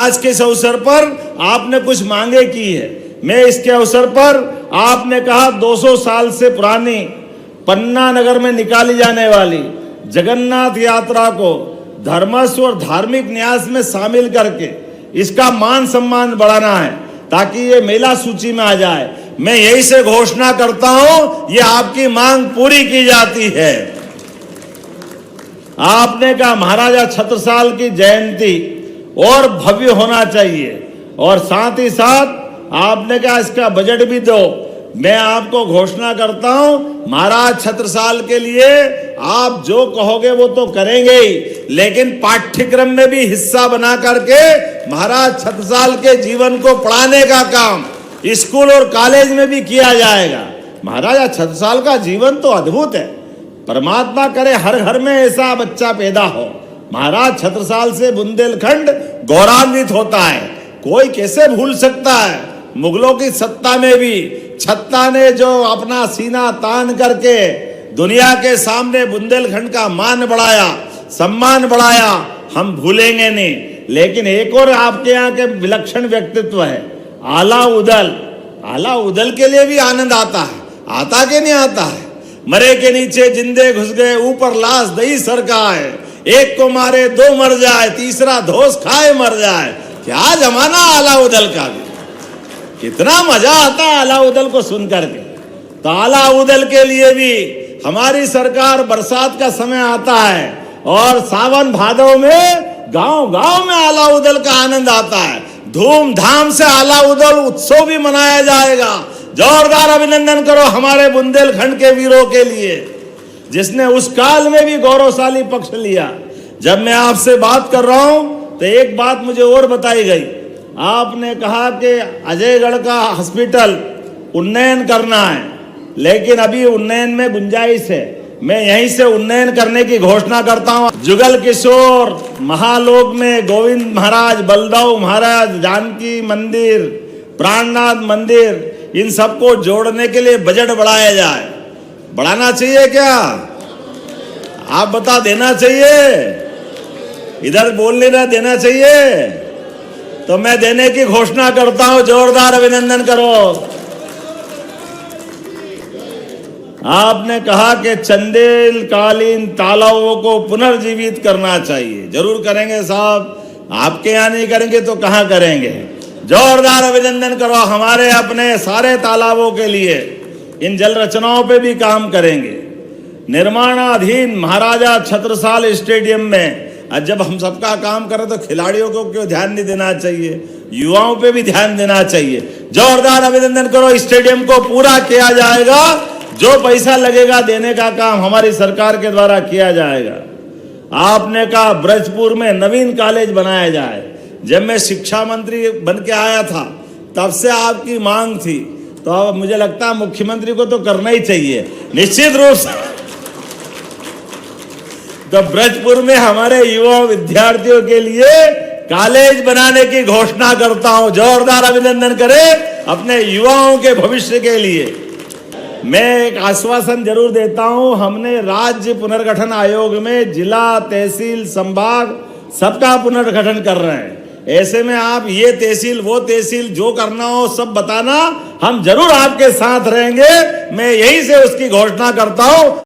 आज के इस अवसर पर आपने कुछ मांगे की है। मैं इसके अवसर पर आपने कहा 200 साल से पुरानी पन्ना नगर में निकाली जाने वाली जगन्नाथ यात्रा को धर्मस्व और धार्मिक न्यास में शामिल करके इसका मान सम्मान बढ़ाना है ताकि ये मेला सूची में आ जाए। मैं यही से घोषणा करता हूं, ये आपकी मांग पूरी की जाती है। आपने कहा महाराजा छत्रसाल की जयंती और भव्य होना चाहिए और साथ ही साथ आपने कहा इसका बजट भी दो। मैं आपको घोषणा करता हूं, महाराज छत्रसाल के लिए आप जो कहोगे वो तो करेंगे ही, लेकिन पाठ्यक्रम में भी हिस्सा बना करके महाराज छत्रसाल के जीवन को पढ़ाने का काम स्कूल और कॉलेज में भी किया जाएगा। महाराजा छत्रसाल का जीवन तो अद्भुत है। परमात्मा करे हर घर में ऐसा बच्चा पैदा हो। महाराज छत्रसाल से बुंदेलखंड गौरवान्वित होता है। कोई कैसे भूल सकता है, मुगलों की सत्ता में भी छत्ता ने जो अपना सीना तान करके दुनिया के सामने बुंदेलखंड का मान बढ़ाया, सम्मान बढ़ाया, हम भूलेंगे नहीं। लेकिन एक और आपके यहाँ के विलक्षण व्यक्तित्व है, आला उदल। आला उदल के लिए भी आनंद आता है, आता के नहीं आता है। मरे के नीचे जिंदे घुस गए, ऊपर लाश दही सरकाए, एक को मारे दो मर जाए, तीसरा धोस खाए मर जाए। क्या जमाना आला उदल का भी, कितना मजा आता है आला उदल को सुन करके। तो आला उदल के लिए भी हमारी सरकार, बरसात का समय आता है और सावन भादव में गांव गांव में आला उदल का आनंद आता है। धूमधाम से आला उदल उत्सव भी मनाया जाएगा। जोरदार अभिनंदन करो हमारे बुंदेलखंड के वीरों के लिए, जिसने उस काल में भी गौरवशाली पक्ष लिया। जब मैं आपसे बात कर रहा हूं तो एक बात मुझे और बताई गई। आपने कहा कि अजयगढ़ का हॉस्पिटल उन्नयन करना है, लेकिन अभी उन्नयन में गुंजाइश है। मैं यहीं से उन्नयन करने की घोषणा करता हूं। जुगल किशोर, महालोक में गोविंद महाराज, बलदाऊ महाराज, जानकी मंदिर, प्राणनाथ मंदिर, इन सबको जोड़ने के लिए बजट बढ़ाया जाए। बढ़ाना चाहिए क्या? आप बता, देना चाहिए? इधर बोल लेना, देना चाहिए? तो मैं देने की घोषणा करता हूं। जोरदार अभिनंदन करो। आपने कहा कि चंदेलकालीन तालाबों को पुनर्जीवित करना चाहिए। जरूर करेंगे साहब, आपके यहाँ नहीं करेंगे तो कहां करेंगे। जोरदार अभिनंदन करो। हमारे अपने सारे तालाबों के लिए इन जल रचनाओं पे भी काम करेंगे। निर्माणाधीन महाराजा छत्रसाल स्टेडियम में जब हम सबका काम करें तो खिलाड़ियों को क्यों ध्यान नहीं देना चाहिए, युवाओं पे भी ध्यान देना चाहिए। जोरदार अभिनंदन करो। स्टेडियम को पूरा किया जाएगा, जो पैसा लगेगा देने का काम हमारी सरकार के द्वारा किया जाएगा। आपने कहा ब्रजपुर में नवीन कॉलेज बनाया जाए। जब मैं शिक्षा मंत्री बन के आया था तब से आपकी मांग थी, तो अब मुझे लगता है मुख्यमंत्री को तो करना ही चाहिए निश्चित रूप से। तो ब्रजपुर में हमारे युवा विद्यार्थियों के लिए कॉलेज बनाने की घोषणा करता हूं। जोरदार अभिनंदन करें अपने युवाओं के भविष्य के लिए। मैं एक आश्वासन जरूर देता हूं, हमने राज्य पुनर्गठन आयोग में जिला, तहसील, संभाग सबका पुनर्गठन कर रहे हैं। ऐसे में आप ये तहसील, वो तहसील, जो करना हो सब बताना, हम जरूर आपके साथ रहेंगे। मैं यहीं से उसकी घोषणा करता हूं।